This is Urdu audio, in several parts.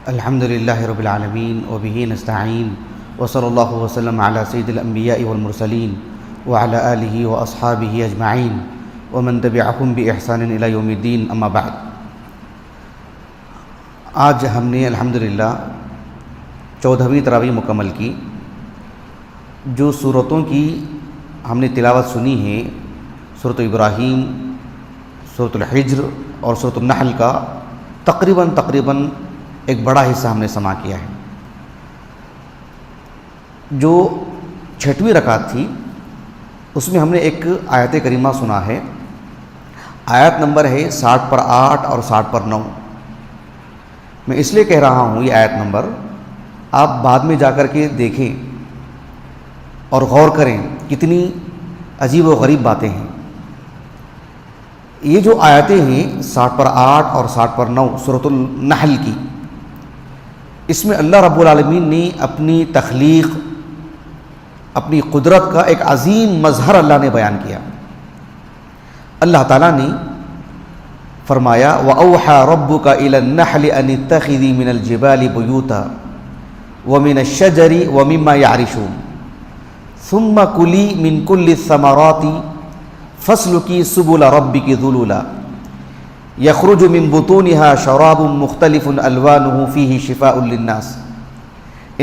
الحمد للہ رب العالمین وبہ نستعین وصلی اللہ وسلم علی سید الانبیاء والمرسلین وعلی آلہ واصحابہ اجمعین ومن تبعہم بإحسان الی یوم الدین، اما بعد۔ آج ہم نے الحمدللہ 14ویں تراویح مکمل کی۔ جو سورتوں کی ہم نے تلاوت سنی ہے، سورۃ ابراہیم، سورۃ الحجر اور سورۃ النحل کا تقریباً ایک بڑا حصہ ہم نے سماع کیا ہے۔ جو 6ویں رکعت تھی اس میں ہم نے ایک آیت کریمہ سنا ہے۔ آیت نمبر ہے 60 پر 8 اور 60 پر 9۔ میں اس لیے کہہ رہا ہوں یہ آیت نمبر، آپ بعد میں جا کر کے دیکھیں اور غور کریں، کتنی عجیب و غریب باتیں ہیں۔ یہ جو آیتیں ہیں 60 پر 8 اور 60 پر 9 سورۃ النحل کی، اس میں اللہ رب العالمین نے اپنی تخلیق، اپنی قدرت کا ایک عظیم مظہر اللہ نے بیان کیا۔ اللہ تعالیٰ نے فرمایا وَأَوْحَى رَبُّكَ إِلَى النَّحْلِ أَنِ اتَّخِذِي مِنَ الْجِبَالِ بُيُوتًا وَمِنَ الشَّجَرِ وَمِمَّا يَعْرِشُونَ ثُمَّ كُلِي مِنْ كُلِّ الثَّمَرَاتِ فَاسْلُكِي سُبُلَ رَبِّكِ ذُلُولًا يخرج من بطونها شراب مختلف الوانه فيه شفاء للناس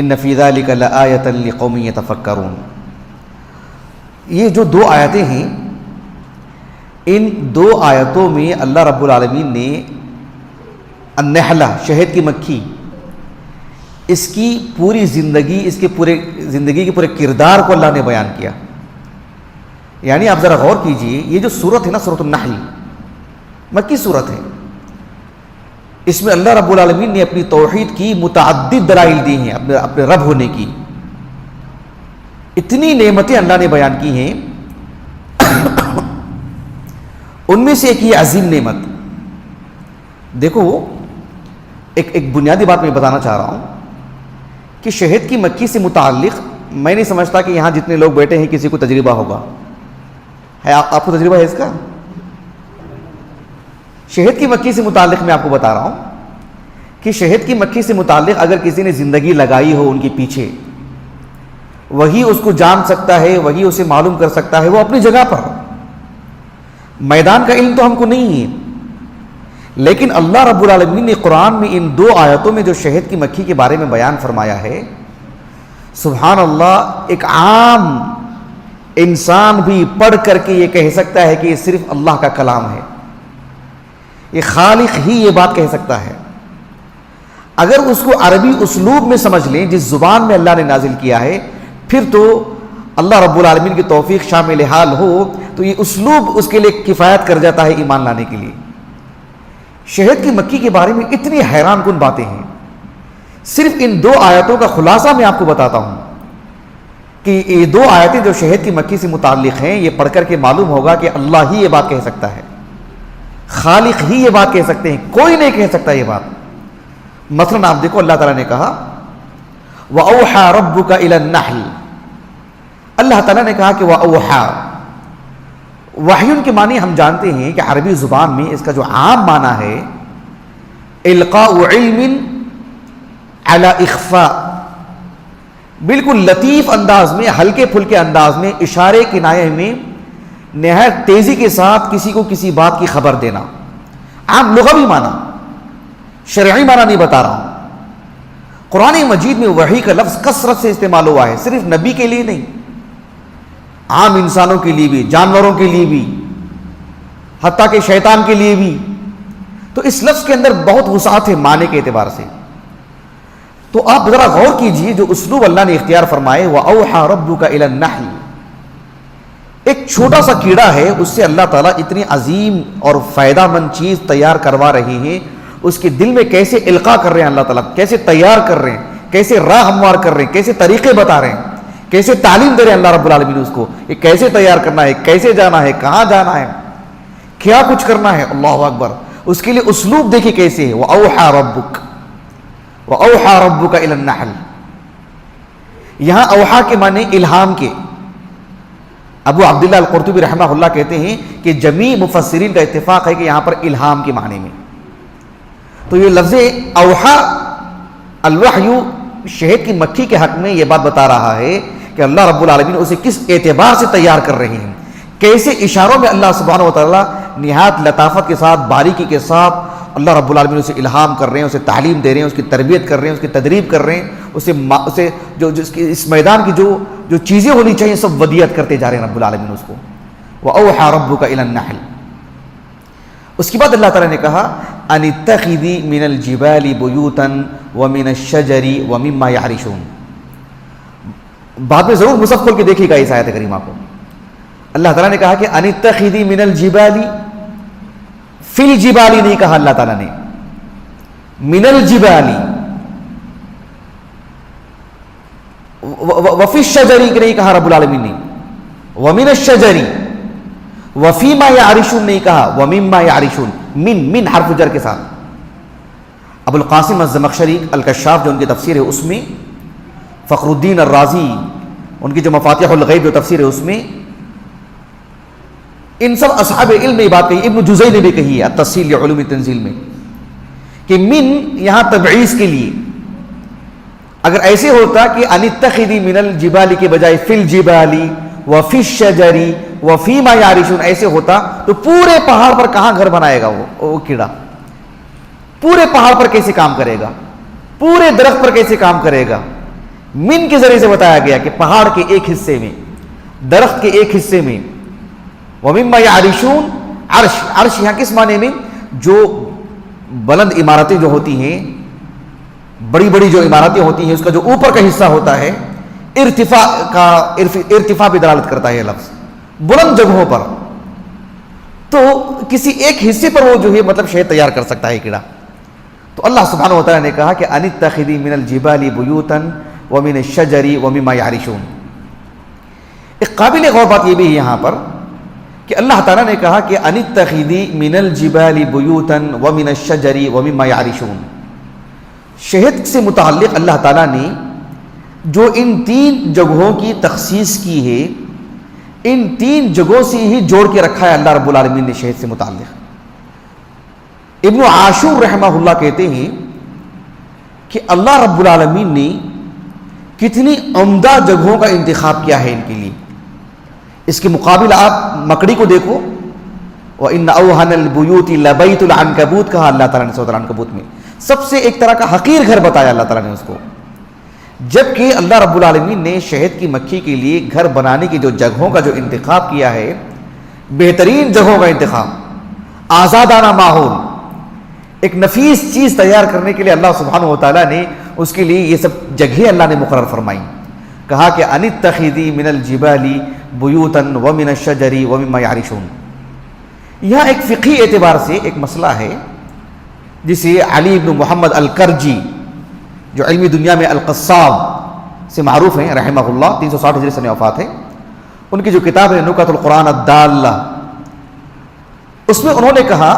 ان في ذلك لآية لقوم يتفكرون۔ یہ جو دو آیتیں ہیں، ان دو آیتوں میں اللہ رب العالمین نے النحلہ، شہد کی مکھی، اس کی پوری زندگی، اس کے پورے زندگی کے پورے کردار کو اللہ نے بیان کیا۔ یعنی آپ ذرا غور کیجئے، یہ جو سورت ہے نا، سورۃ النحل مکی صورت ہے، اس میں اللہ رب العالمین نے اپنی توحید کی متعدد دلائل دی ہیں، اپنے رب ہونے کی۔ اتنی نعمتیں اللہ نے بیان کی ہیں، ان میں سے ایک یہ عظیم نعمت، دیکھو ایک بنیادی بات میں بتانا چاہ رہا ہوں کہ شہد کی مکھی سے متعلق میں نہیں سمجھتا کہ یہاں جتنے لوگ بیٹھے ہیں کسی کو تجربہ ہوگا۔ ہے آپ کو تجربہ ہے اس کا؟ شہد کی مکھی سے متعلق میں آپ کو بتا رہا ہوں کہ شہد کی مکھی سے متعلق اگر کسی نے زندگی لگائی ہو ان کے پیچھے، وہی اس کو جان سکتا ہے، وہی اسے معلوم کر سکتا ہے، وہ اپنی جگہ پر۔ میدان کا علم تو ہم کو نہیں ہے، لیکن اللہ رب العالمین نے قرآن میں ان دو آیتوں میں جو شہد کی مکھی کے بارے میں بیان فرمایا ہے، سبحان اللہ، ایک عام انسان بھی پڑھ کر کے یہ کہہ سکتا ہے کہ یہ صرف اللہ کا کلام ہے، یہ خالق ہی یہ بات کہہ سکتا ہے۔ اگر اس کو عربی اسلوب میں سمجھ لیں جس زبان میں اللہ نے نازل کیا ہے، پھر تو اللہ رب العالمین کی توفیق شامل حال ہو تو یہ اسلوب اس کے لیے کفایت کر جاتا ہے ایمان لانے کے لیے۔ شہد کی مکھی کے بارے میں اتنی حیران کن باتیں ہیں، صرف ان دو آیتوں کا خلاصہ میں آپ کو بتاتا ہوں کہ یہ دو آیتیں جو شہد کی مکھی سے متعلق ہیں، یہ پڑھ کر کے معلوم ہوگا کہ اللہ ہی یہ بات کہہ سکتا ہے، خالق ہی یہ بات کہہ سکتے ہیں، کوئی نہیں کہہ سکتا یہ بات۔ مثلا آپ دیکھو، اللہ تعالیٰ نے کہا وَأَوْحَى رَبُّكَ إِلَى النَّحْلِ، اللہ تعالیٰ نے کہا کہ وَأَوْحَى، وحی کے معنی ہم جانتے ہیں کہ عربی زبان میں اس کا جو عام معنی ہے القاء علم علی اخفاء، بالکل لطیف انداز میں، ہلکے پھلکے انداز میں، اشارے کنایے میں نہایت تیزی کے ساتھ کسی کو کسی بات کی خبر دینا۔ عام لغوی معنی، شرعی معنی نہیں بتا رہا ہوں۔ قرآن مجید میں وحی کا لفظ کثرت سے استعمال ہوا ہے، صرف نبی کے لیے نہیں، عام انسانوں کے لیے بھی، جانوروں کے لیے بھی، حتیٰ کہ شیطان کے لیے بھی۔ تو اس لفظ کے اندر بہت وسعت ہے معنی کے اعتبار سے۔ تو آپ ذرا غور کیجئے، جو اسلوب اللہ نے اختیار فرمائے وَأَوْحَى رَبُّكَ إِلَى النَّحْلِ، ایک چھوٹا سا کیڑا ہے، اس سے اللہ تعالیٰ اتنی عظیم اور فائدہ مند چیز تیار کروا رہے ہیں، اس کے دل میں کیسے القاء کر رہے ہیں اللہ تعالیٰ، کیسے تیار کر رہے ہیں، کیسے راہ ہموار کر رہے ہیں، کیسے طریقے بتا رہے ہیں، کیسے تعلیم دے رہے ہیں اللہ رب العالمین اس کو، یہ کیسے تیار کرنا ہے، کیسے جانا ہے، کہاں جانا ہے، کیا کچھ کرنا ہے۔ اللہ اکبر، اس کے لیے اسلوب دیکھیں کیسے ہے۔ وَأَوْحَى رَبُّكَ وَأَوْحَى رَبُّكَ إِلَى النَّحْلِ، یہاں اوحا کے معنی الہام کے۔ ابو عبداللہ القرطبی رحمہ اللہ کہتے ہیں کہ جمیع مفسرین کا اتفاق ہے کہ یہاں پر الہام کے معنی میں، تو یہ لفظ اوحا الوحی شہد کی مکھی کے حق میں یہ بات بتا رہا ہے کہ اللہ رب العالمین اسے کس اعتبار سے تیار کر رہے ہیں، کیسے اشاروں میں اللہ سبحانہ و تعالیٰ نہایت لطافت کے ساتھ، باریکی کے ساتھ اللہ رب العالمین اسے الہام کر رہے ہیں، اسے تعلیم دے رہے ہیں، اس کی تربیت کر رہے ہیں، اس کی تدریب کر رہے ہیں، اسے جو اس میدان کی جو چیزیں ہونی چاہیے سب ودیت کرتے جا رہے ہیں رب العالمین اس کو۔ وَأَوْحَى رَبُّكَ إِلَى النَّحْلِ، اس کے بعد اللہ تعالیٰ نے کہا أَنِ اتَّخِذِي مِنَ الْجِبَالِ بُيُوتًا وَمِنَ الشَّجَرِ وَمِمَّا يَعْرِشُونَ۔ بعد میں ضرور مصحف کھول کے دیکھیے گا اس آیت کریمہ کو۔ اللہ تعالیٰ نے کہا کہ أَنِ اتَّخِذِي مِنَ الْجِبَالِ، فِي الْجِبَالِ نہیں کہا اللہ تعالیٰ نے، مِنَ الْجِبَالِ، وَفِي الشَّجَرِ نہیں کہا رب العالمین نے، وَمِنَ الشَّجَرِ، وفی ما یعرشون نہیں کہا، ومما یعرشون، من حرف جر کے ساتھ۔ ابو القاسم الزمخشری الکشاف جو ان کی تفسیر ہے اس میں، فخر الدین الرازی ان کی جو مفاتیح الغیب جو تفسیر ہے اس میں، ان سب اصحاب علم نے یہ بات کہی، ابن جزئی نے بھی کہی ہے التفصیل علوم تنزیل میں، کہ من یہاں تبعیض کے لیے، اگر ایسے ہوتا کہ ان اتخذی من الجبال کے بجائے فی الجبال وفی الشجر وفی ما یعرشون ایسے ہوتا تو پورے پہاڑ پر کہاں گھر بنائے گا وہ کیڑا؟ پورے پہاڑ پر کیسے کام کرے گا؟ پورے درخت پر کیسے کام کرے گا؟ من کے ذریعے سے بتایا گیا کہ پہاڑ کے ایک حصے میں، درخت کے ایک حصے میں، ومما یعرشون، عرش یہاں کس معنی میں؟ جو بلند عمارتیں جو ہوتی ہیں، بڑی بڑی جو عمارتیں ہوتی ہیں، اس کا جو اوپر کا حصہ ہوتا ہے، ارتفاع بھی دلالت کرتا ہے یہ لفظ، بلند جگہوں پر، تو کسی ایک حصے پر وہ جو ہے مطلب شہد تیار کر سکتا ہے کیڑا۔ تو اللہ سبحانہ وتعالیٰ نے کہا کہ ان اتخذی من الجبال بیوتا ومن الشجر ومما یعرشون۔ ایک قابل غور بات یہ بھی ہے یہاں پر کہ اللہ تعالیٰ نے کہا کہ ان اتخذی من الجبال بیوتا ومن الشجر ومما یعرشون، شہد سے متعلق اللہ تعالیٰ نے جو ان تین جگہوں کی تخصیص کی ہے، ان تین جگہوں سے ہی جوڑ کے رکھا ہے اللہ رب العالمین نے شہد سے متعلق۔ ابن عاشور رحمہ اللہ کہتے ہیں کہ اللہ رب العالمین نے کتنی عمدہ جگہوں کا انتخاب کیا ہے ان کے لیے۔ اس کے مقابل آپ مکڑی کو دیکھو، وَإِنَّ أَوْهَنَ الْبُيُوتِ لَبَيْتُ الْعَنْكَبُوتِ کہا اللہ تعالیٰ نے سورۃ العنکبوت میں، سب سے ایک طرح کا حقیر گھر بتایا اللہ تعالیٰ نے اس کو، جبکہ اللہ رب العالمین نے شہد کی مکھی کے لیے گھر بنانے کی جو جگہوں کا جو انتخاب کیا ہے، بہترین جگہوں کا انتخاب، آزادانہ ماحول، ایک نفیس چیز تیار کرنے کے لیے اللہ سبحانہ و تعالیٰ نے اس کے لیے یہ سب جگہیں اللہ نے مقرر فرمائی۔ کہا کہ ان اتخذی من الجبال بیوتا ومن الشجر ومما یعرشون۔ یہاں ایک فقہی اعتبار سے ایک مسئلہ ہے جسے علی بن محمد الکرجی جو علمی دنیا میں القصاب سے معروف ہیں رحمہ اللہ، 360 ہجری سن وفات ہے، ان کی جو کتاب ہے نکت القرآن الدالہ، اس میں انہوں نے کہا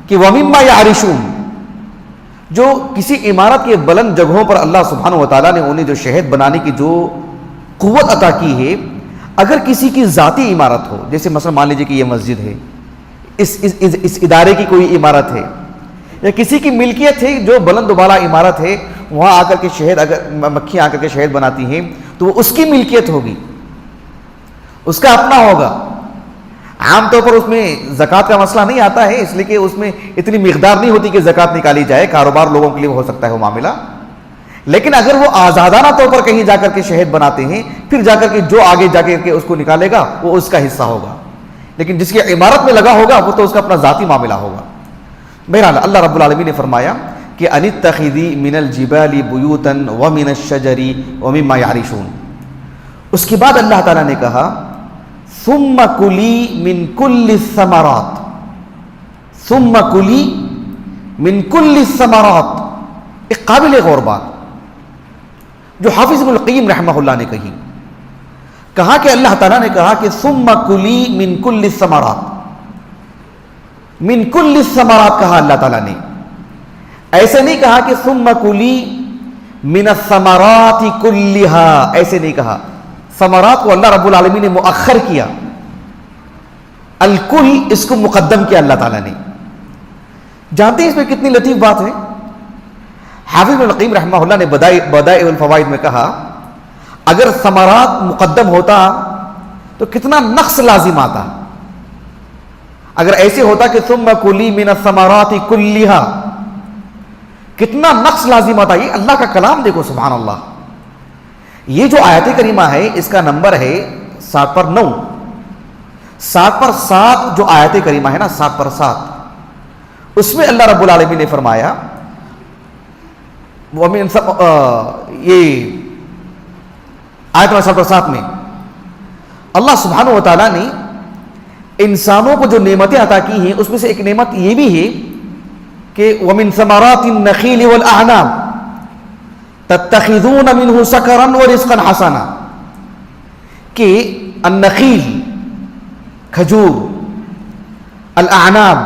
کہ وَمِمَّا يَعْرِشُونَ، جو کسی عمارت کے بلند جگہوں پر اللہ سبحانہ و تعالیٰ نے انہیں جو شہد بنانے کی جو قوت عطا کی ہے، اگر کسی کی ذاتی عمارت ہو، جیسے مثلا مان لیجیے کہ یہ مسجد ہے، اس ادارے کی کوئی عمارت ہے، یا کسی کی ملکیت ہے جو بلند و بالا عمارت ہے، وہاں آ کر کے شہد، اگر مکھیاں آ کر کے شہد بناتی ہیں تو وہ اس کی ملکیت ہوگی، اس کا اپنا ہوگا۔ عام طور پر اس میں زکوٰۃ کا مسئلہ نہیں آتا ہے، اس لیے کہ اس میں اتنی مقدار نہیں ہوتی کہ زکوٰۃ نکالی جائے، کاروبار لوگوں کے لیے ہو سکتا ہے وہ معاملہ، لیکن اگر وہ آزادانہ طور پر کہیں جا کر کے شہد بناتے ہیں، پھر جا کر کے جو آگے جا کے اس کو نکالے گا وہ اس کا حصہ ہوگا، لیکن جس کی عمارت میں لگا ہوگا وہ تو اس کا اپنا ذاتی معاملہ ہوگا۔ بہرحال اللہ رب العالمین نے فرمایا کہ ان اتخذی من الجبال بیوتا ومن الشجر ومما یعرشون۔ اس کے بعد اللہ تعالیٰ نے کہا ثم کلی من کل الثمرات، ثم کلی من کل الثمرات، ایک قابل غور بات جو حافظ ابن القیم رحمہ اللہ نے کہی، کہا کہ اللہ تعالیٰ نے کہا کہ ثم کلی من کل الثمرات، من کل الثمرات کہا اللہ تعالیٰ نے، ایسے نہیں کہا کہ ثم کلی من الثمرات کلھا، ایسے نہیں کہا، ثمرات کو اللہ رب العالمین نے مؤخر کیا، الکل اس کو مقدم کیا اللہ تعالیٰ نے۔ جانتے ہیں اس میں کتنی لطیف بات ہے؟ حافظ ابن القیم رحمہ اللہ نے بدائع الفوائد میں کہا اگر ثمرات مقدم ہوتا تو کتنا نقص لازم آتا. اگر ایسے ہوتا کہ ثم کلی من الثمرات کلھا، کتنا نقص لازم آتا. یہ اللہ کا کلام دیکھو سبحان اللہ. یہ جو آیت کریمہ ہے اس کا نمبر ہے 7 پر 9. 7 پر 7 جو آیت کریمہ ہے نا 7 پر 7، اس میں اللہ رب العالمین نے فرمایا یہ آیت نمبر 7 پر 7 میں اللہ سبحانہ و تعالیٰ نے انسانوں کو جو نعمتیں عطا کی ہیں اس میں سے ایک نعمت یہ بھی ہے کہ وَمِن ثَمَرَاتِ النَّخِيلِ وَالْأَعْنَابِ تَتَّخِذُونَ مِنْهُ سَكَرًا وَرِزْقًا حَسَنًا، کہ النخیل کھجور، الاعناب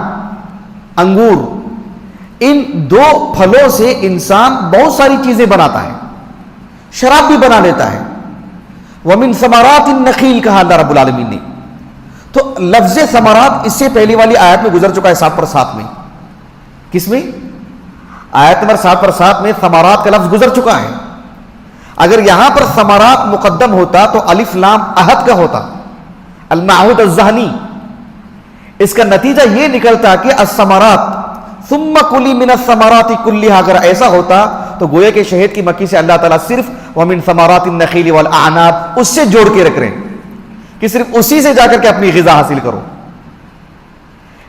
انگور، ان دو پھلوں سے انسان بہت ساری چیزیں بناتا ہے، شراب بھی بنا لیتا ہے. وَمِن ثَمَرَاتِ النَّخِيلِ کہا اللہ رب العالمین نے. تو لفظ ثمرات اس سے پہلی والی آیت میں گزر چکا ہے 7 پر 7 میں. کس میں؟ آیت نمبر 7 پر 7 میں ثمرات کا لفظ گزر چکا ہے. اگر یہاں پر ثمرات مقدم ہوتا تو الف لام عہد کا ہوتا، المعہود الذہنی. اس کا نتیجہ یہ نکلتا کہ الثمرات ثم کلی من الثمرات کلھا. اگر ایسا ہوتا تو گویا کہ شہد کی مکھی سے اللہ تعالیٰ صرف وَمِن ثَمَرَاتِ النَّخِيلِ وَالْأَعْنَابِ اس سے جوڑ کے رکھ رہے ہیں کہ صرف اسی سے جا کر کے اپنی غذا حاصل کرو.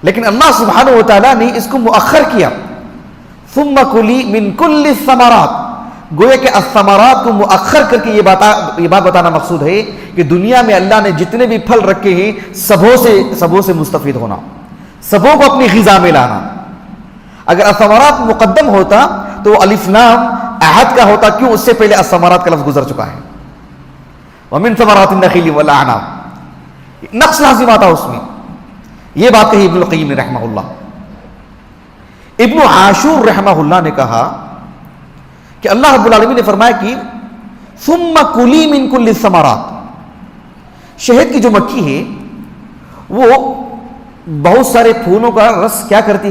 لیکن اللہ سبحانہ و تعالیٰ نے اس کو مؤخر کیا، ثم کلی من کل الثمرات. گویا کہ الثمرات کو مؤخر کر کے یہ بات بتانا مقصود ہے کہ دنیا میں اللہ نے جتنے بھی پھل رکھے ہیں سبوں سے مستفید ہونا، سبوں کو اپنی غذا میں لانا. اگر الثمرات مقدم ہوتا تو الف لام عہد کا ہوتا. کیوں؟ اس سے پہلے الثمرات کا لفظ گزر چکا ہے. وَمِن ثَمَرَاتِ النَّخِيلِ وَالْأَعْنَابِ، نقص لازم آتا اس میں. یہ بات کہی ابن القیم نے رحمہ اللہ. ابن عاشور رحمہ اللہ نے کہا کہ اللہ رب العالمین نے فرمایا کہ ثم کلی من کل الثمرات، شہد کی جو مکھی ہے وہ بہت سارے پھولوں کا رس کیا کرتی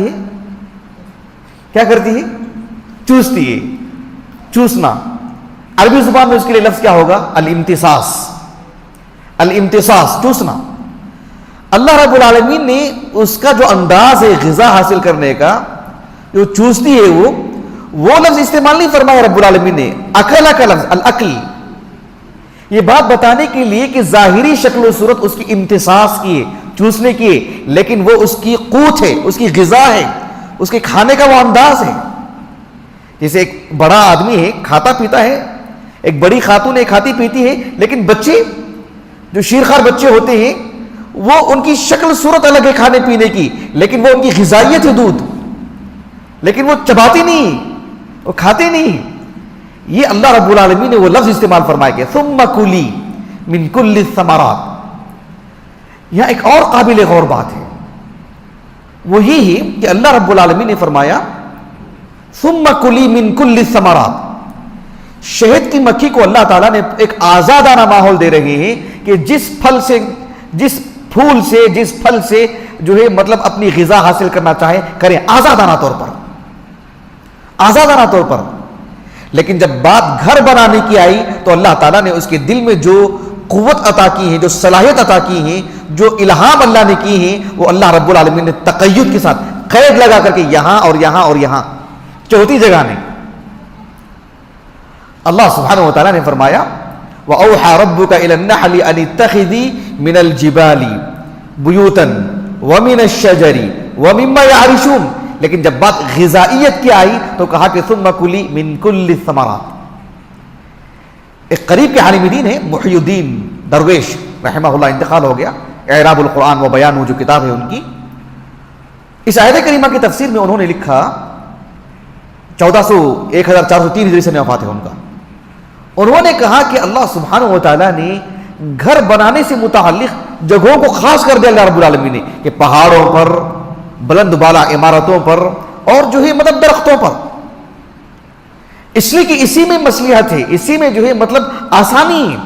ہے؟ چوستی ہے. چوسنا عربی زبان میں اس کے لیے لفظ کیا ہوگا؟ الامتصاص، چوسنا. اللہ رب العالمین نے اس کا جو انداز ہے غذا حاصل کرنے کا، جو چوستی ہے وہ لفظ استعمال نہیں فرمایا رب العالمین نے. اکلا کا لفظ الاکل، یہ بات بتانے کے لیے کہ ظاہری شکل و صورت اس کی امتصاص کی ہے، چوسنے کی ہے، لیکن وہ اس کی قوت ہے، اس کی غذا ہے، اس کے کھانے کا وہ انداز ہے. جیسے ایک بڑا آدمی ہے کھاتا پیتا ہے، ایک بڑی خاتون ہے کھاتی پیتی ہے، لیکن بچے جو شیرخوار بچے ہوتے ہیں وہ ان کی شکل صورت الگ ہے کھانے پینے کی، لیکن وہ ان کی غذائیت ہے دودھ، لیکن وہ چباتے نہیں، وہ کھاتے نہیں. یہ اللہ رب العالمین نے وہ لفظ استعمال فرمایا کہ ثم کلی من کل الثمرات. یہاں ایک اور قابل غور بات ہے، وہ یہ ہے کہ اللہ رب العالمین نے فرمایا ثم کلی من کل الثمرات. شہد کی مکھی کو اللہ تعالیٰ نے ایک آزادانہ ماحول دے رہے ہیں کہ جس پھول سے جس پھل سے جو ہے مطلب اپنی غذا حاصل کرنا چاہے کریں، آزادانہ طور پر. لیکن جب بات گھر بنانے کی آئی تو اللہ تعالیٰ نے اس کے دل میں جو قوت عطا کی ہے، جو صلاحیت عطا کی ہے، جو الہام اللہ نے کی ہے، وہ اللہ رب العالمین نے تقید کے ساتھ قید لگا کر کے یہاں اور یہاں اور یہاں، چوتھی جگہ نہیں. اللہ سبحانہ و تعالیٰ نے فرمایا وَأَوْحَى رَبُّكَ إِلَى النَّحْلِ أَنِ اتَّخِذِي مِنَ الْجِبَالِ بُيُوتًا وَمِنَ الشَّجَرِ وَمِمَّا يَعْرِشُونَ. لیکن جب بات غذائیت کی آئی تو کہا کہ ثم کلی من کل الثمرات. ایک قریب کے عالم دین ہے محی الدین درویش رحمہ اللہ، انتقال ہو گیا. اعراب القرآن و بیان جو کتاب ہے ان کی، اس آیت کریمہ کی تفسیر میں انہوں نے لکھا 1403 ہجری سے وفات ہے ان کا. انہوں نے کہا کہ اللہ سبحانہ و تعالیٰ نے گھر بنانے سے متعلق جگہوں کو خاص کر دیا اللہ رب العالمین نے کہ پہاڑوں پر، بلند بالا عمارتوں پر، اور جو ہے مطلب درختوں پر، اس لیے کہ اسی میں مصلحت ہے، اسی میں جو ہے مطلب آسانی ہے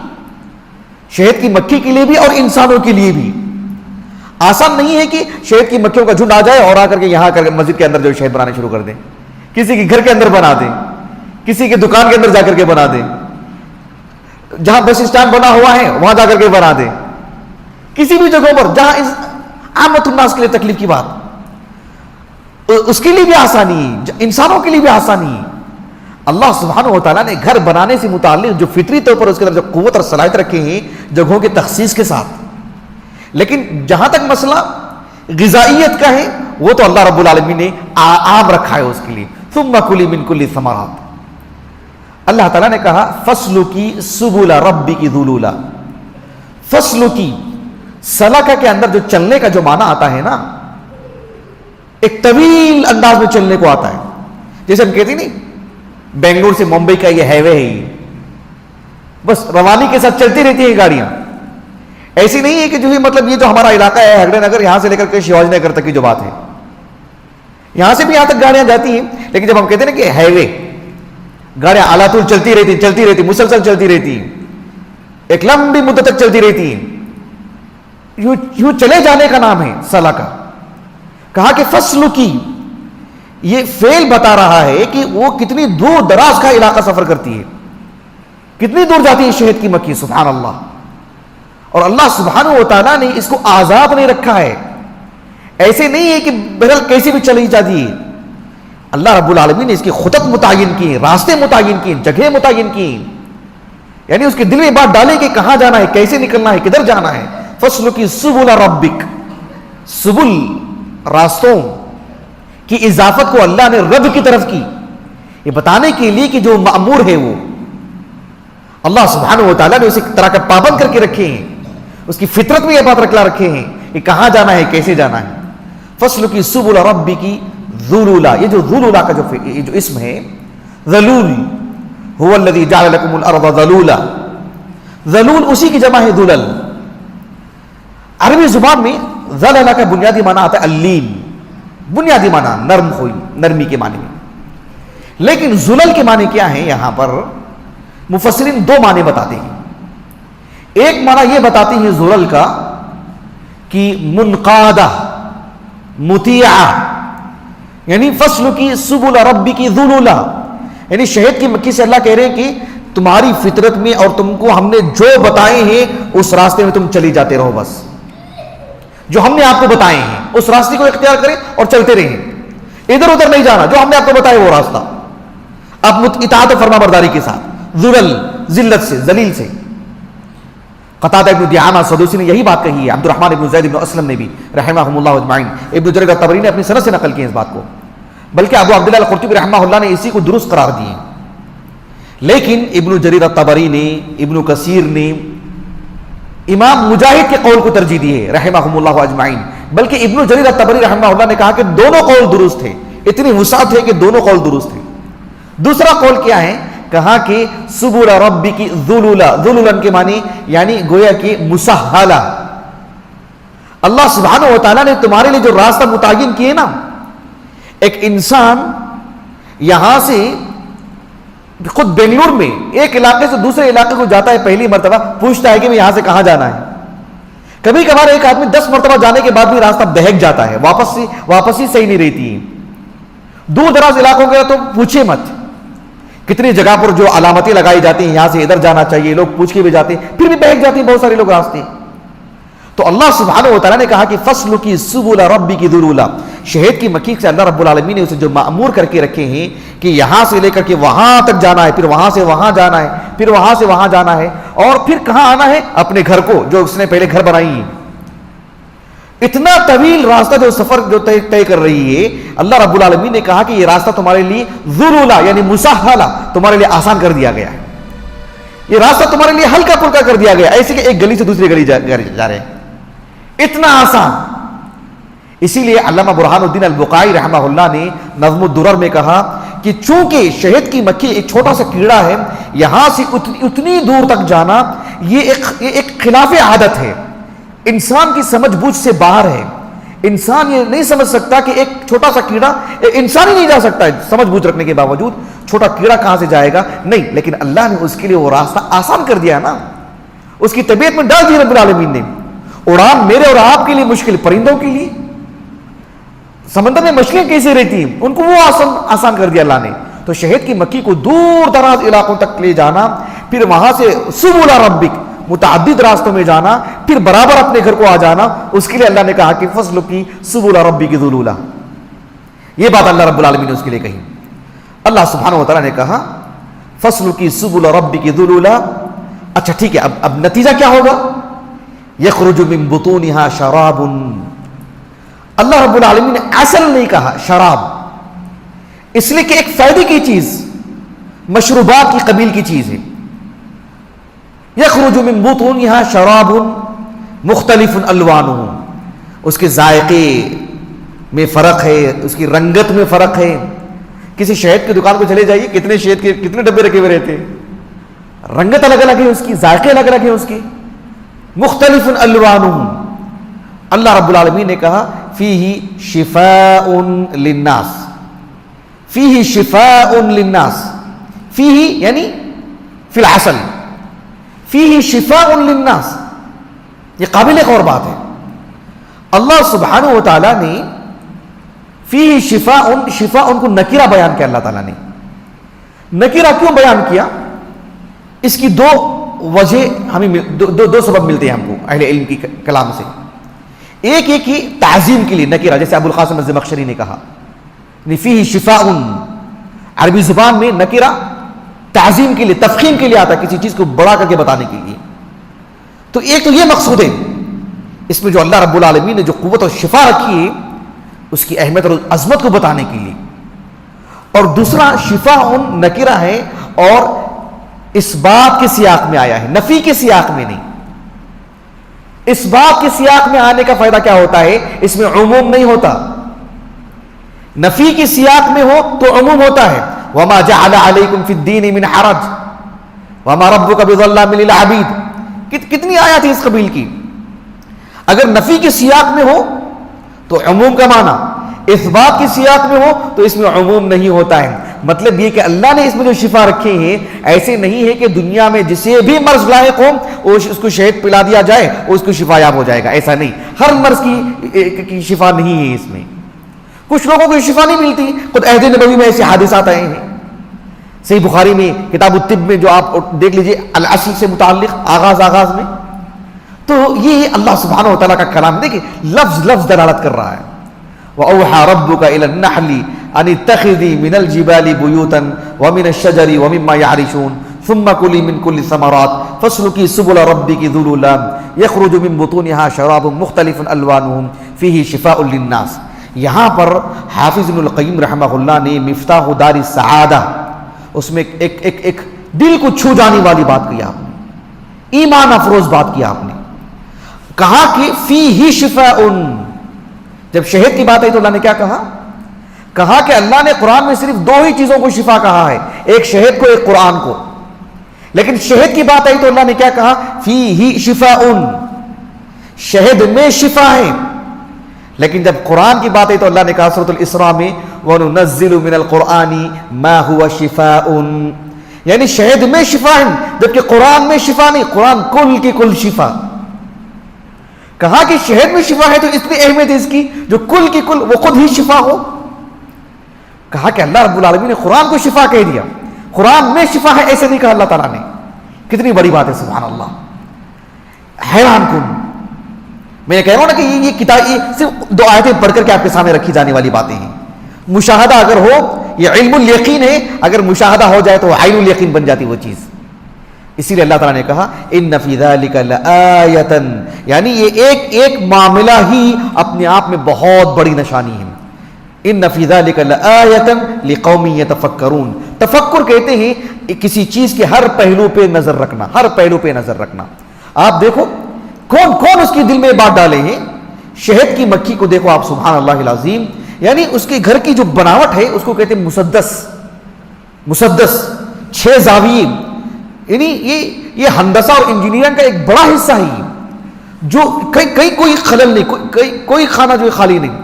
شہد کی مکھی کے لیے بھی اور انسانوں کے لیے بھی. آسان نہیں ہے کہ شہد کی مکھیوں کا جھنڈ آ جائے اور آ کر کے یہاں کر کے مسجد کے اندر جو شہد بنانے شروع کر دیں، کسی کے گھر کے اندر بنا دیں. کسی کے دکان کے اندر جا کر کے بنا دے, جہاں بس اسٹینڈ بنا ہوا ہے وہاں جا کر کے بنا دے, کسی بھی جگہوں پر جہاں عامت الناس کے لیے تکلیف کی بات, اس کے لیے بھی آسانی ہے, انسانوں کے لیے بھی آسانی ہے. اللہ سبحانہ و تعالیٰ نے گھر بنانے سے متعلق جو فطری طور پر اس کے اندر جو قوت اور صلاحیت رکھے ہیں جگہوں کے تخصیص کے ساتھ, لیکن جہاں تک مسئلہ غذائیت کا ہے وہ تو اللہ رب العالمین نے عام رکھا ہے اس کے لیے. ثم کلی من کل ثمرات, اللہ تعالیٰ نے کہا فسلکی سبل ربک ذلولا. فسلکی, سلکہ کے اندر جو چلنے کا جو معنی آتا ہے نا, ایک طویل انداز میں چلنے کو آتا ہے. جیسے ہم کہتے ہیں نہیں بنگلور سے ممبئی کا یہ ہائی وے ہے, بس روانی کے ساتھ چلتی رہتی ہیں گاڑیاں. ایسی نہیں ہے کہ جو مطلب یہ جو ہمارا علاقہ ہے ہگڑے نگر, یہاں سے لے کر کے شیواجی نگر تک کی جو بات ہے, یہاں سے بھی یہاں تک گاڑیاں جاتی ہیں, لیکن جب ہم کہتے ہیں نا کہ ہائی وے, گاڑیاں اعلیٰ طول چلتی رہتی مسلسل چلتی رہتی, ایک لمبی مدت تک چلتی رہتی ہیں, یوں چلے جانے کا نام ہے سلکہ. کہا کہ فسلکی, یہ فعل بتا رہا ہے کہ وہ کتنی دور دراز کا علاقہ سفر کرتی ہے, کتنی دور جاتی ہے شہد کی مکھی. سبحان اللہ. اور اللہ سبحانہ و تعالیٰ نے اس کو آزاد نہیں رکھا ہے, ایسے نہیں ہے کہ بہرحال کیسی بھی چلی جاتی ہے. اللہ رب العالمین نے اس کی خطط متعین کی ہیں, راستے متعین کی ہیں, جگہ متعین کی ہیں, یعنی اس کے دل میں بات ڈالے کہ کہاں جانا ہے, کیسے نکلنا ہے, کدھر جانا ہے. فسلکی سبل ربک, سبل راستوں کی اضافت کو اللہ نے رب کی طرف کی, یہ بتانے کے لیے کہ جو مأمور ہے وہ اللہ سبحانہ و تعالیٰ نے اسے ایک طرح کا پابند کر کے رکھے ہیں, اس کی فطرت میں یہ بات رکھے ہیں کہ کہاں جانا ہے, کیسے جانا ہے. فسلکی سبل ربک ذلولا, یہ جو ذلولا کا جو اسم ہے, ذلول هو الذی جعل لکم الارض ذلولا, ذلول اسی کی جمع ہے ذلل. عربی زبان میں ذلل کا بنیادی معنی آتا ہے اللین, بنیادی معنی نرم ہوئی, نرمی کے معنی میں. لیکن ذلل کے معنی کیا ہے, یہاں پر مفسرین دو معنی بتاتے ہیں. ایک معنی یہ بتاتے ہیں ذلل کا کہ منقادہ, مطیعہ, یعنی فسلکی سبل ربک ذلولا, یعنی شہد کی مکھی سے اللہ کہہ رہے ہیں کہ تمہاری فطرت میں اور تم کو ہم نے جو بتائے ہیں اس راستے میں تم چلی جاتے رہو, بس جو ہم نے آپ کو بتائے ہیں اس راستے کو اختیار کریں اور چلتے رہیں, ادھر ادھر نہیں جانا, جو ہم نے آپ کو بتایا وہ راستہ آپ اطاعت و فرما برداری کے ساتھ. ذلل ذلت سے, ذلیل سے. قتادہ ابن دعامہ سدوسی نے یہی بات کہی ہے, عبد الرحمن ابن زید ابن اسلم نے بھی رحمہم اللہ اجمعین, ابن جریر الطبری نے اپنی سند سے نقل کی اس بات کو, بلکہ ابو عبداللہ القرطبی رحمہ اللہ نے اسی کو درست قرار دیے. لیکن ابن جریر الطبری نے, ابن کثیر نے امام مجاہد کے قول کو ترجیح دی ہے رحمہم اللہ اجمعین, بلکہ ابن جریر الطبری رحمہ اللہ نے کہا کہ دونوں قول درست ہے, اتنی وسعت ہے کہ دونوں قول درست ہے. دوسرا قول کیا ہے, کہا کہ سبل ربک ذلولا, ذلولن کے معنی یعنی گویا کہ مسہلہ, اللہ سبحانہ و تعالیٰ نے تمہارے لیے جو راستہ متعین کیے نا, ایک انسان یہاں سے خود بنگلور میں ایک علاقے سے دوسرے علاقے کو جاتا ہے, پہلی مرتبہ پوچھتا ہے کہ میں یہاں سے کہاں جانا ہے. کبھی کبھار ایک آدمی 10 مرتبہ جانے کے بعد بھی راستہ بہک جاتا ہے, واپسی صحیح نہیں رہتی. دور دراز علاقوں کے تو پوچھے مت, کتنی جگہ پر جو علامتیں لگائی جاتی ہیں, یہاں سے ادھر جانا چاہیے, لوگ پوچھ کے بھی جاتے ہیں, پھر بھی بہک جاتے ہیں بہت سارے لوگ راستے. تو اللہ سبحانہ و تعالیٰ نے کہا کہ فسلکی سبل ربک ذلولا, شہد کی مکھی سے اللہ رب العالمین نے اسے جو مأمور کر کے رکھے ہیں کہ یہاں سے لے کر کے وہاں تک جانا ہے, پھر وہاں سے وہاں جانا ہے, پھر وہاں سے وہاں جانا ہے, اور پھر کہاں آنا ہے, اپنے گھر کو, جو اس نے پہلے گھر بنائی ہیں. اتنا طویل راستہ جو سفر جو طے کر رہی ہے, اللہ رب العالمین نے کہا کہ یہ راستہ تمہارے لیے ذلولا یعنی مسہلہ, تمہارے لیے آسان کر دیا گیا ہے. یہ راستہ تمہارے لیے ہلکا پھلکا کر دیا گیا, ایسے کہ ایک گلی سے دوسری گلی جا رہے ہیں, اتنا آسان. اسی لیے علامہ برہان الدین البقائی رحمہ اللہ نے نظم الدرر میں کہا کہ چونکہ شہد کی مکھی ایک چھوٹا سا کیڑا ہے, یہاں سے اتنی دور تک جانا یہ ایک خلاف عادت ہے, انسان کی سمجھ بوجھ سے باہر ہے. انسان یہ نہیں سمجھ سکتا کہ ایک چھوٹا سا کیڑا, انسان ہی نہیں جا سکتا ہے سمجھ بوجھ رکھنے کے باوجود, چھوٹا کیڑا کہاں سے جائے گا, نہیں. لیکن اللہ نے اس کے لیے وہ راستہ آسان کر دیا نا, اس کی طبیعت میں ڈال دی رب العالمین نے. اڑان میرے اور آپ کے لیے مشکل, پرندوں کے لیے سمندر میں مچھلیاں کیسے رہتی ہیں, ان کو وہ آسان کر دیا اللہ نے. تو شہد کی مکھی کو دور دراز علاقوں تک لے جانا، پھر وہاں سے سبل ربک متعدد راستوں میں جانا، پھر برابر اپنے گھر کو آ جانا، اس کے لیے اللہ نے کہا کہ فصل کی سبل ربک ذلولا. یہ بات اللہ رب العالمین نے اس کے لیے کہی. اللہ سبحانہ و تعالیٰ نے کہا فصل کی سبل ربک ذلولا. اچھا ٹھیک ہے، اب نتیجہ کیا ہوگا؟ یخرج من بطونها شراب. اللہ رب العالمین نے اصل نہیں کہا شراب، اس لیے کہ ایک فائدے کی چیز، مشروبات کی قبیل کی چیز ہے. یخرج من بطونها شراب مختلف الوانہ، اس کے ذائقے میں فرق ہے، اس کی رنگت میں فرق ہے. کسی شہد کی دکان کو چلے جائیے، کتنے شہد کے کتنے ڈبے رکھے ہوئے رہتے ہیں، رنگت الگ الگ ہے اس کی، ذائقے الگ الگ ہیں اس کے. مختلف الوانہ. اللہ رب العالمین نے کہا فیہ شفاء للناس، فیہ شفاء للناس. فیہ یعنی فی العسل، فیہ شفاء للناس. یہ قابل غور بات ہے. اللہ سبحانہ و تعالیٰ نے فیہ شفاء، شفاء کو نکرہ بیان کیا. اللہ تعالیٰ نے نکرہ کیوں بیان کیا؟ اس کی دو وجہ ہمیں دو سبب ملتے ہیں ہم کو اہل علم کی کلام سے. ایک یہ کہ تعظیم کے لیے نکرہ، جیسے ابو القاسم الزمخشری نے کہا فیہ شفاء. عربی زبان میں نکرہ تعظیم کے لیے، تفخیم کے لیے آتا ہے، کسی چیز کو بڑا کر کے بتانے کے لیے. تو ایک تو یہ مقصود ہے اس میں جو اللہ رب العالمین نے جو قوت اور شفا رکھی ہے اس کی اہمیت اور عظمت کو بتانے کے لیے. اور دوسرا شفاء نکرہ ہے اور اس بات کے سیاق میں آیا ہے، نفی کے سیاق میں نہیں. اس بات کے سیاق میں آنے کا فائدہ کیا ہوتا ہے؟ اس میں عموم نہیں ہوتا. نفی کے سیاق میں ہو تو عموم ہوتا ہے. وما جعل علیکم فی الدین من حرج وما ربک بظلام للعبید. کتنی آیات ہیں اس قبیل کی. اگر نفی کے سیاق میں ہو تو عموم کا معنی، اس بات کے سیاق میں ہو تو اس میں عموم نہیں ہوتا ہے. مطلب یہ کہ اللہ نے اس میں جو شفا رکھے ہیں ایسے نہیں ہے کہ دنیا میں جسے بھی مرض لاحق ہو اس کو شہد پلا دیا جائے اس کو شفا یاب ہو جائے گا. ایسا نہیں، ہر مرض کی شفا نہیں ہے اس میں. کچھ لوگوں کو شفا نہیں ملتی. خود عہد نبوی میں ایسے حادثات آئے ہیں. صحیح بخاری میں کتاب الطب میں جو آپ دیکھ لیجئے الاصل سے متعلق آغاز میں، تو یہ اللہ سبحانہ و تعالیٰ کا کلام دیکھیں لفظ لفظ دلالت کر رہا ہے. وَأَوْحَى رَبُّكَ إِلَى النَّحْلِ أَنِ اتَّخِذِي مِنَ الْجِبَالِ بُيُوتًا وَمِنَ الشَّجَرِ وَمِمَّا يَعْرِشُونَ ثُمَّ كُلِي مِنْ كُلِّ الثَّمَرَاتِ فَاسْلُكِي سُبُلَ رَبِّكِ ذُلُلًا يَخْرُجُ مِنْ بُطُونِهَا شَرَابٌ مُخْتَلِفٌ أَلْوَانُهُ فِيهِ شِفَاءٌ لِلنَّاسِ. یہاں پر حافظ ابن القیم رحمہ اللہ نے مفتاح دار السعادہ اس میں ایک دل کو چھو جانے والی بات کی آپ نے، ایمان افروز بات کی آپ نے. کہا کہ فیہ شفاء. جب شہد کی بات آئی تو اللہ نے کیا کہا کہ اللہ نے قرآن میں صرف دو ہی چیزوں کو شفا کہا ہے، ایک شہد کو ایک قرآن کو. لیکن شہد کی بات آئی تو اللہ نے کیا کہا؟ فیہ شفاء، شہد میں شفا ہے. لیکن جب قرآن کی بات آئی تو اللہ نے کہا سورۃ الاسراء میں وَنُنَزِّلُ مِنَ الْقُرْآنِ مَا هُوَ شِفَاءٌ، یعنی شہد میں شفا ہے جبکہ قرآن میں شفا نہیں، قرآن کل کی کل شفا. کہا کہ شہد میں شفا ہے تو اس میں اہمیت ہے اس کی جو کل کی کل وہ خود ہی شفا ہو. کہا کہ اللہ رب العالمین نے قرآن کو شفا کہہ دیا، قرآن میں شفا ہے ایسے نہیں کہا اللہ تعالیٰ نے. کتنی بڑی بات ہے سبحان اللہ. حیران کن. میں یہ کہہ رہا ہوں نا کہ یہ کتاب یہ صرف دو آیتیں پڑھ کر کے آپ کے سامنے رکھی جانے والی باتیں ہیں. مشاہدہ اگر ہو یہ علم الیقین ہے، اگر مشاہدہ ہو جائے تو عین الیقین بن جاتی وہ چیز. اسی لیے اللہ تعالیٰ نے کہا ان فی ذلک لآیۃ، یعنی یہ ایک معاملہ ہی اپنے آپ میں بہت بڑی نشانی ہے. ان فی ذلک لآیۃ لقوم یتفکرون. تفکر کہتے ہیں کسی چیز کے ہر پہلو پہ نظر رکھنا، ہر پہلو پہ نظر رکھنا. آپ دیکھو کون اس کے دل میں بات ڈالے ہیں. شہد کی مکھی کو دیکھو آپ، سبحان اللہ العظیم، یعنی اس کے گھر کی جو بناوٹ ہے اس کو کہتے ہیں مسدس 6 زاویے. یعنی یہ ہندسہ اور انجینئرنگ کا ایک بڑا حصہ ہے جو کوئی خلل نہیں، کوئی خانہ جو خالی نہیں،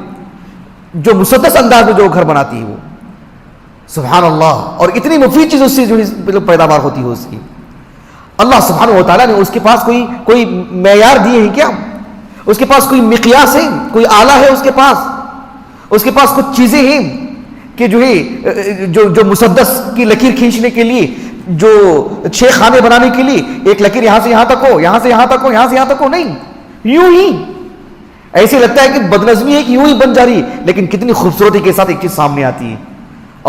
جو مسدس انداز میں جو گھر بناتی ہے وہ سبحان اللہ. اور اتنی مفید چیز اس سے جو پیداوار ہوتی ہے اس کی. اللہ سبحانہ و تعالیٰ نے اس کے پاس کوئی معیار دیے ہیں کیا؟ اس کے پاس کوئی مقیاس ہے، کوئی آلہ ہے اس کے پاس کچھ چیزیں ہیں کہ جو ہے جو مسدس کی لکیر کھینچنے کے لیے، جو 6 خانے بنانے کے لیے ایک لکیر یہاں سے یہاں تک ہو، یہاں سے یہاں تک ہو، یہاں سے یہاں تک ہو، نہیں، یوں ہی ایسے لگتا ہے کہ بدنظمی ہے کہ یوں ہی بن جا رہی ہے، لیکن کتنی خوبصورتی کے ساتھ ایک چیز سامنے آتی ہے.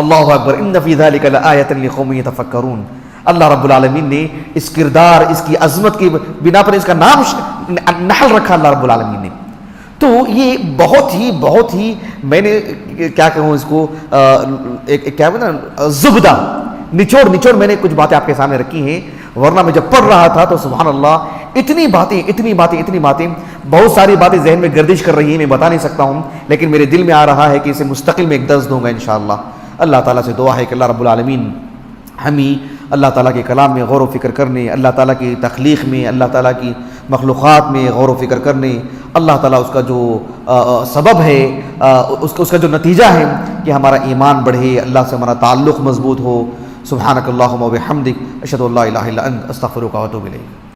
اللہ اکبر، ان فی ذلک لآیۃ لقوم یتفکرون. اللہ رب العالمین نے اس کردار، اس کی عظمت کی بنا پر اس کا نام نحل رکھا اللہ رب العالمین نے. تو یہ بہت ہی میں نے کیا کہوں اس کو، کیا نا زبدہ، نچوڑ میں نے کچھ باتیں آپ کے سامنے رکھی ہیں، ورنہ میں جب پڑھ رہا تھا تو سبحان اللہ اتنی باتیں بہت ساری باتیں ذہن میں گردش کر رہی ہیں، میں بتا نہیں سکتا ہوں، لیکن میرے دل میں آ رہا ہے کہ اسے مستقل میں ایک درس دوں گا انشاءاللہ. اللہ تعالیٰ سے دعا ہے کہ اللہ رب العالمین ہمیں اللہ تعالیٰ کے کلام میں غور و فکر کرنے، اللہ تعالیٰ کی تخلیق میں، اللہ تعالیٰ کی مخلوقات میں غور و فکر کرنے، اللہ تعالیٰ اس کا جو سبب ہے، اس کا جو نتیجہ ہے کہ ہمارا ایمان بڑھے، اللہ سے ہمارا تعلق مضبوط ہو. سبحانک اللہم و بحمدک، اشہد ان لا الہ الا انت، استغفرک و اتوب الیک.